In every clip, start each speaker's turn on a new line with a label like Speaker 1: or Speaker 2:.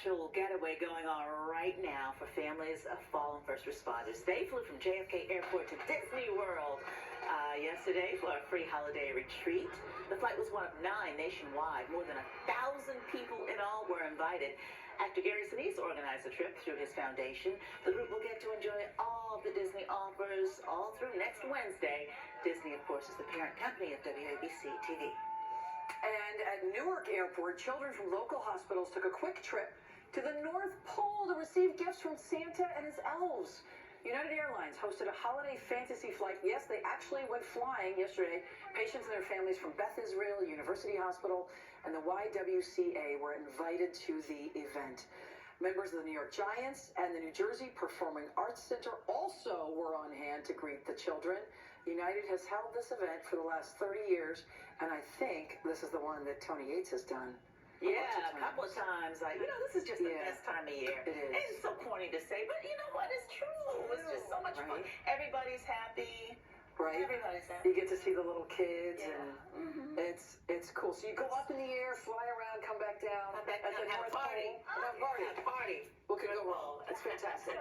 Speaker 1: special getaway going on right now for families of fallen first responders. They flew from JFK Airport to Disney World yesterday for a free holiday retreat. The flight was one of 9 nationwide. More than 1,000 people in all were invited. Actor Gary Sinise organized the trip through his foundation. The group will get to enjoy all of the Disney offers all through next Wednesday. Disney, of course, is the parent company of WABC TV.
Speaker 2: And at Newark Airport, children from local hospitals took a quick trip to the North Pole to receive gifts from Santa and his elves. United Airlines hosted a holiday fantasy flight. Yes, they actually went flying yesterday. Patients and their families from Beth Israel University Hospital and the YWCA were invited to the event. Members of the New York Giants and the New Jersey Performing Arts Center also were on hand to greet the children. United has held this event for the last 30 years, and I think this is the one that Tony Yates has done.
Speaker 1: Yeah, a couple of times. This is just the best time of year.
Speaker 2: It is.
Speaker 1: It's so corny to say, but you know what? It's true. It's just so much fun. Everybody's happy.
Speaker 2: Right.
Speaker 1: Everybody's happy.
Speaker 2: You get to see the little kids, and it's cool. So you go up in the air, fly around, come back down.
Speaker 1: Come back down, have a party.
Speaker 2: Have a party. What could go wrong? It's fantastic.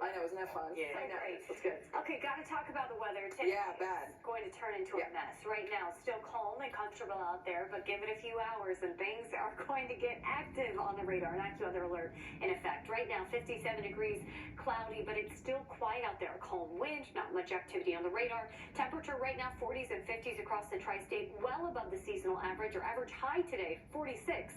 Speaker 2: I know, isn't that fun?
Speaker 1: Yeah.
Speaker 2: I know.
Speaker 3: Great.
Speaker 2: That's good.
Speaker 3: Okay, got to talk about the weather. Today
Speaker 2: Yeah, bad.
Speaker 3: It's going to turn into a mess. Right now, it's still calm and comfortable out there, but give it a few hours and things are going to get active on the radar. An AccuWeather alert in effect. Right now, 57 degrees, cloudy, but it's still quiet out there. A calm wind, not much activity on the radar. Temperature right now, 40s and 50s across the tri-state, well above the seasonal average. Or average high today, 46.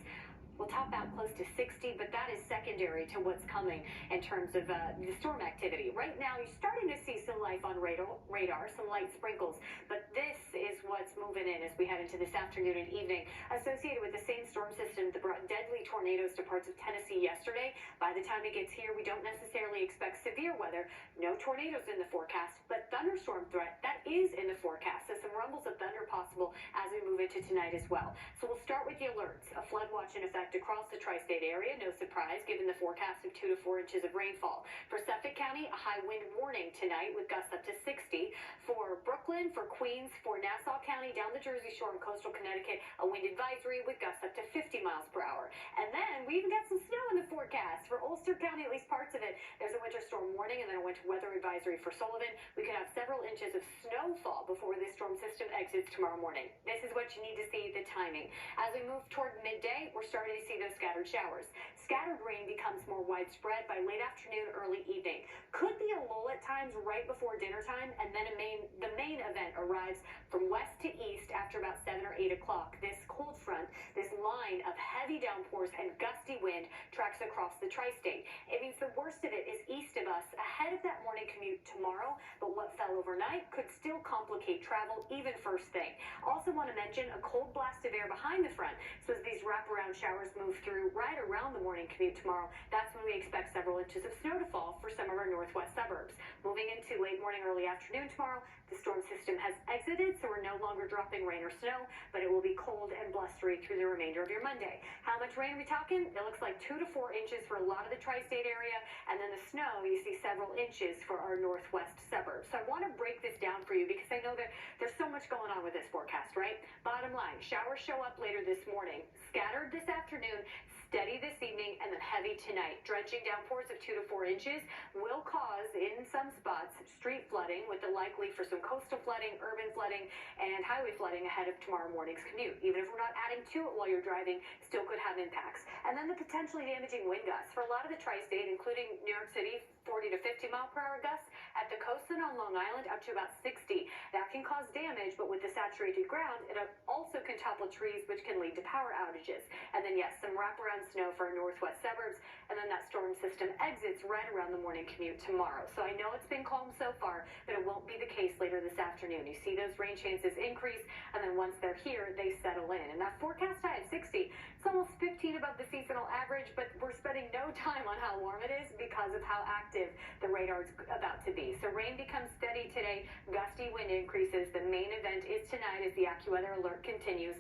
Speaker 3: We'll top out close to 60, but that is secondary to what's coming in terms of the storm activity. Right now, you're starting to see some life on radar, some light sprinkles, but this is what's moving in as we head into this afternoon and evening, associated with the same storm system that brought deadly tornadoes to parts of Tennessee yesterday. By the time it gets here, we don't necessarily expect severe weather. No tornadoes in the forecast, but thunderstorm threat, that is in the forecast. So some rumbles of thunder possible as we move into tonight as well. So we'll start with the alerts. A flood watch in effect across the tri-state area. No surprise given the forecast of 2 to 4 inches of rainfall. For Suffolk County, a high wind warning tonight with gusts up to 60. For Brooklyn, for Queens, for Nassau County, down the Jersey Shore and coastal Connecticut, a wind advisory with gusts up to 50 miles per hour. And then we even got some snow in the forecast. For Ulster County, at least parts of it, there's a winter storm warning and then a winter weather advisory for Sullivan. We could have several inches of snowfall before this storm system exits tomorrow morning. This is what you need to see, the timing. As we move toward midday, we're starting to see those scattered showers. Scattered rain becomes more widespread by late afternoon, early evening. Could be a lull at times right before dinner time, and then the main event arrives from west to east after about 7 or 8 o'clock. This cold front, this line of heavy downpours and gusty wind tracks across the tri-state. It means the worst of it is east of us ahead of that morning commute tomorrow, but what fell overnight could still complicate travel even first thing. Also want to mention a cold blast of air behind the front, so as these wraparound showers move through right around the morning commute tomorrow, that's when we expect several inches of snow to fall for some of our northwest suburbs. Moving into late morning, early afternoon tomorrow, the storm system has exited, so we're no longer dropping rain or snow, but it will be cold and blustery through the remainder of your Monday. How much rain are we talking? It looks like 2 to 4 inches for a lot of the tri-state area, and then the snow, you see several inches for our northwest suburbs. So I want to break this down for you because I know that there's so much going on with this forecast, right? Bottom line, showers show up later this morning, scattered this afternoon, steady this evening, and then heavy tonight. Drenching downpours of 2 to 4 inches will cause, in some spots, street flooding with the likely for some coastal flooding, urban flooding, and highway flooding ahead of tomorrow morning's commute. Even if we're not adding to it while you're driving, still could have impacts. And then the potentially damaging wind gusts. For a lot of the tri-state, including New York City, 40 to 50 mile per hour gusts. At the coast and on Long Island, up to about 60. That can cause damage, but with the saturated ground, it also can topple trees, which can lead to power outages. And then, yes, some wraparound snow for our northwest suburbs, and then that storm system exits right around the morning commute tomorrow. So I know it's been calm so far, but it won't be the case later this afternoon. You see those rain chances increase, and then once they're here, they settle in. And that forecast high of 60, it's almost 15 above the seasonal average, but we're spending no time on how warm it is because of how active the radar is about to be. So rain becomes steady today, gusty wind increases. The main event is tonight as the AccuWeather alert continues.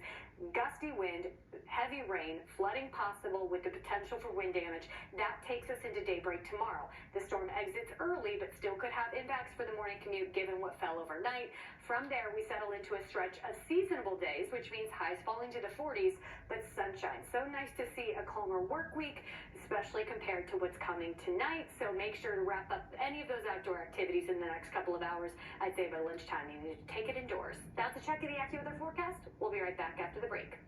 Speaker 3: gusty wind, heavy rain, flooding possible with the potential for wind damage. That takes us into daybreak tomorrow. The storm exits early, but still could have impacts for the morning commute given what fell overnight. From there, we settle into a stretch of seasonable days, which means highs falling to the 40s, but sunshine. So nice to see a calmer work week, especially compared to what's coming tonight. So make sure to wrap up any of those outdoor activities in the next couple of hours. I'd say by lunchtime, you need to take it indoors. That's a check of the AccuWeather forecast. We'll be right back after the break.